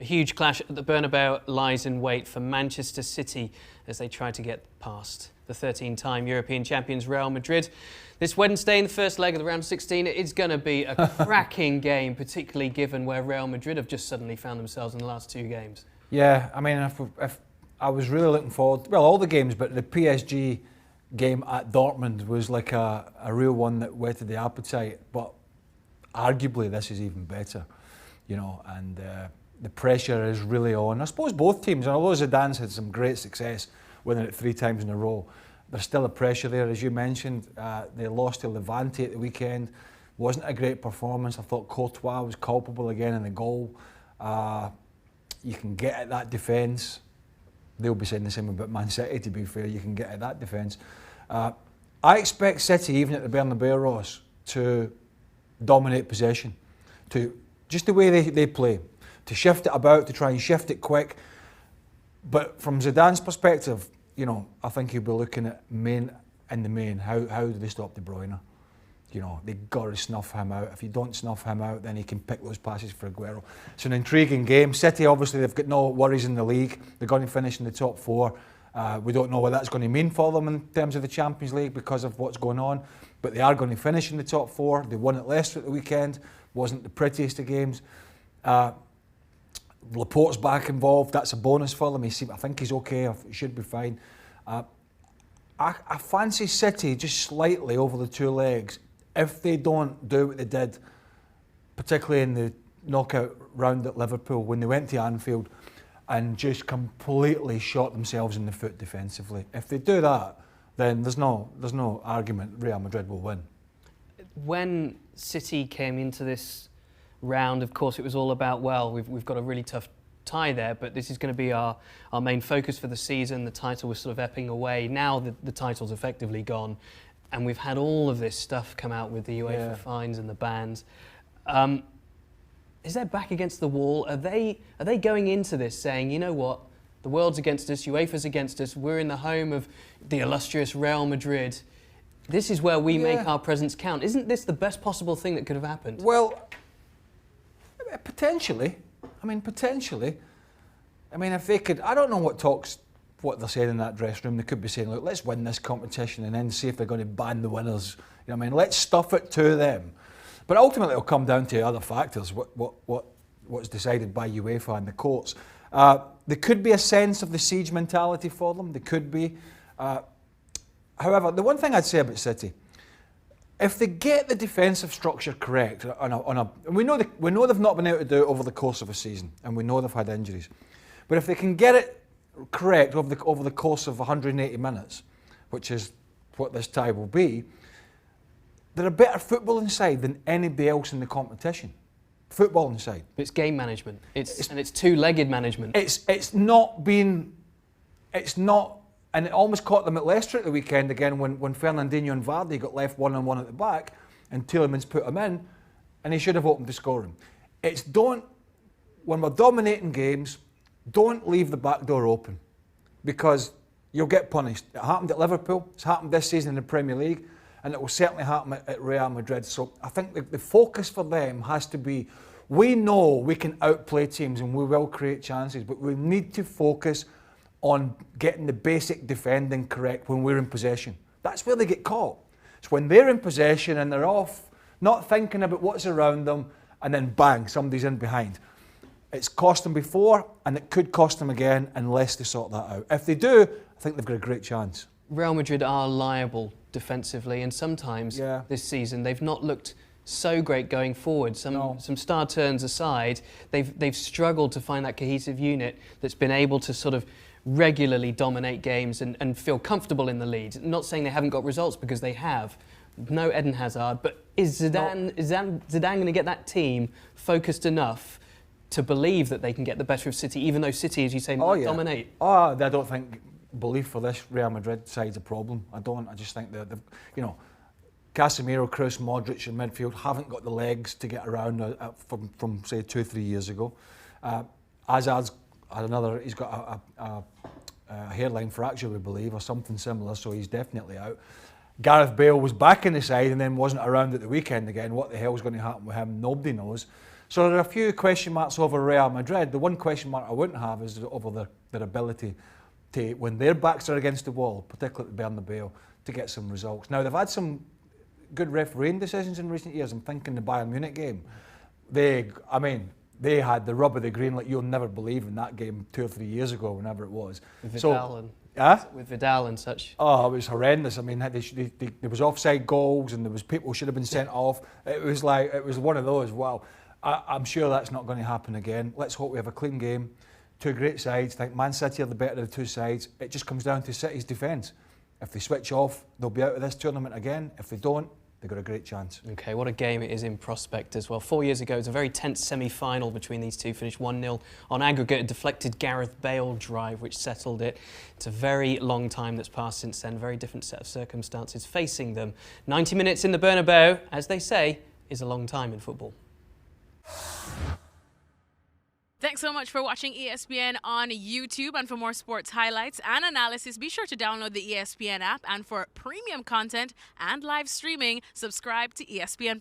A huge clash at the Bernabeu lies in wait for Manchester City as they try to get past the 13-time European champions Real Madrid. This Wednesday in the first leg of the round 16, it's going to be a cracking game, particularly given where Real Madrid have just suddenly found themselves in the last two games. Yeah, I mean, if I was really looking forward, well, all the games, but the PSG game at Dortmund was like a real one that whetted the appetite. But arguably, this is even better, you know, and the pressure is really on. I suppose both teams, and although Zidane's had some great success winning it 3 times in a row, there's still a pressure there, as you mentioned. They lost to Levante at the weekend. Wasn't a great performance. I thought Courtois was culpable again in the goal. You can get at that defence. They'll be saying the same about Man City, to be fair. You can get at that defence. I expect City, even at the Bernabeu, Ross, to dominate possession. To just the way they play. To shift it about, to try and shift it quick. But from Zidane's perspective, you know, I think he'll be looking at how do they stop De Bruyne? You know, they got to snuff him out. If you don't snuff him out, then he can pick those passes for Aguero. It's an intriguing game. City, obviously, they've got no worries in the league. They're going to finish in the top 4. We don't know what that's going to mean for them in terms of the Champions League because of what's going on. But they are going to finish in the top 4. They won at Leicester at the weekend. Wasn't the prettiest of games. Laporte's back involved. That's a bonus for them. I think he's okay. He should be fine. I fancy City just slightly over the 2 legs if they don't do what they did, particularly in the knockout round at Liverpool when they went to Anfield and just completely shot themselves in the foot defensively. If they do that, then there's no argument Real Madrid will win. When City came into this round, of course, it was all about, well, we've got a really tough tie there, but this is going to be our main focus for the season. The title was sort of ebbing away. Now the title's effectively gone, and we've had all of this stuff come out with the UEFA fines and the bans. Is their back against the wall? Are they going into this saying, you know what, the world's against us, UEFA's against us, we're in the home of the illustrious Real Madrid. This is where we make our presence count. Isn't this the best possible thing that could have happened? Well, potentially. Potentially. If they could, I don't know what they're saying in that dressing room. They could be saying, look, let's win this competition and then see if they're going to ban the winners. You know what I mean? Let's stuff it to them. But ultimately it'll come down to other factors, what's decided by UEFA and the courts. There could be a sense of the siege mentality for them. There could be. However, the one thing I'd say about City, if they get the defensive structure correct, we know they've not been able to do it over the course of a season, and we know they've had injuries. But if they can get it correct over the course of 180 minutes, which is what this tie will be, they're a better footballing side than anybody else in the competition. Footballing side. But it's game management. It's two-legged management. And it almost caught them at Leicester at the weekend again when Fernandinho and Vardy got left one-on-one at the back and Tielemans put him in and he should have opened the scoring. When we're dominating games, don't leave the back door open because you'll get punished. It happened at Liverpool, it's happened this season in the Premier League, and it will certainly happen at Real Madrid. So I think the focus for them has to be, we know we can outplay teams and we will create chances, but we need to focus on getting the basic defending correct when we're in possession. That's where they get caught. It's when they're in possession and they're off, not thinking about what's around them, and then bang, somebody's in behind. It's cost them before, and it could cost them again unless they sort that out. If they do, I think they've got a great chance. Real Madrid are liable defensively, and sometimes this season they've not looked so great going forward. Some star turns aside, they've struggled to find that cohesive unit that's been able to sort of regularly dominate games and feel comfortable in the lead. Not saying they haven't got results, because they have. No Eden Hazard, but is Zidane going to get that team focused enough to believe that they can get the better of City, even though City, as you say, might dominate? I don't think belief for this Real Madrid side's a problem. I don't. I just think that Casemiro, Kroos, Modric in midfield haven't got the legs to get around from say 2-3 years ago. Hazard's he's got a hairline fracture, we believe, or something similar, so he's definitely out. Gareth Bale was back in the side and then wasn't around at the weekend again. What the hell's going to happen with him? Nobody knows. So there are a few question marks over Real Madrid. The one question mark I wouldn't have is over their ability to, when their backs are against the wall, particularly at Bernabeu, to get some results. Now, they've had some good refereeing decisions in recent years. I'm thinking the Bayern Munich game. They had the rub of the green like you'll never believe in that game 2 or 3 years ago, whenever it was. With Vidal, with Vidal and such. Oh, it was horrendous. I mean, there was offside goals and there was people who should have been sent off. It was one of those. Wow, I'm sure that's not going to happen again. Let's hope we have a clean game. Two great sides. I think Man City are the better of the two sides. It just comes down to City's defence. If they switch off, they'll be out of this tournament again. If they don't, they've got a great chance. OK, what a game it is in prospect as well. 4 years ago, it was a very tense semi-final between these two. Finished 1-0 on aggregate. A deflected Gareth Bale drive, which settled it. It's a very long time that's passed since then. Very different set of circumstances facing them. 90 minutes in the Bernabeu, as they say, is a long time in football. Thanks so much for watching ESPN on YouTube. And for more sports highlights and analysis, be sure to download the ESPN app. And for premium content and live streaming, subscribe to ESPN+.